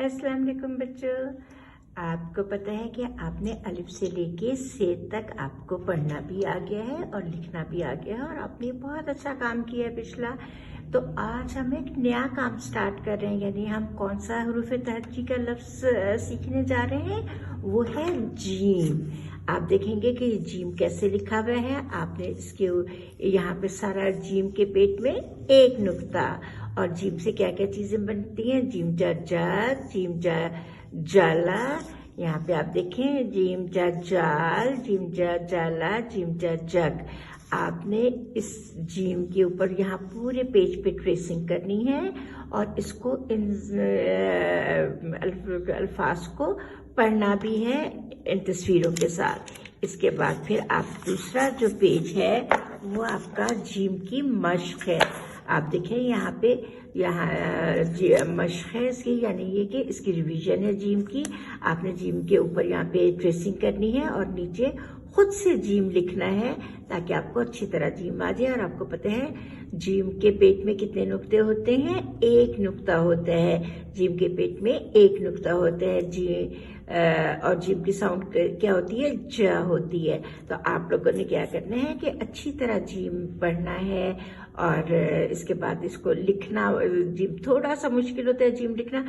अस्सलाम वालेकुम बच्चों। आपको पता है कि आपने अलिफ से लेके से तक आपको पढ़ना भी आ गया है और लिखना भी आ गया है और आपने बहुत अच्छा काम किया है पिछला। तो आज हम एक नया काम स्टार्ट कर रहे हैं, यानी हम कौन सा हरूफ तरक्की का लफ्ज़ सीखने जा रहे हैं, वो है जीम। आप देखेंगे कि जीम कैसे लिखा हुआ है। आपने इसके यहाँ पे सारा जीम के पेट में एक नुक्ता, और जीम से क्या क्या चीजें बनती हैं, जीम जा जग, जीम जा जाला। यहाँ पे आप देखें जीम जा जाल, जीम जा जाला, जीम जा जग। आपने इस जीम के ऊपर यहाँ पूरे पेज पे ट्रेसिंग करनी है और इसको इन अल्फाज को पढ़ना भी है इन तस्वीरों के साथ। इसके बाद फिर आप दूसरा जो पेज है वो आपका जीम की मश्क है। आप देखें यहाँ पे, यहाँ मश्क है इसकी, यानी ये कि इसकी रिवीजन है जीम की। आपने जीम के ऊपर यहाँ पे ट्रेसिंग करनी है और नीचे खुद से जीम लिखना है ताकि आपको अच्छी तरह जीम आ जाए। और आपको पता है जीम के पेट में कितने नुक्ते होते हैं, एक नुक्ता होता है। जीम के पेट में एक नुक्ता होता है और जीम की साउंड क्या होती है, ज होती है। तो आप लोगों ने क्या करना है कि अच्छी तरह जीम पढ़ना है और इसके बाद इसको लिखना। जीम थोड़ा सा मुश्किल होता है जीम लिखना,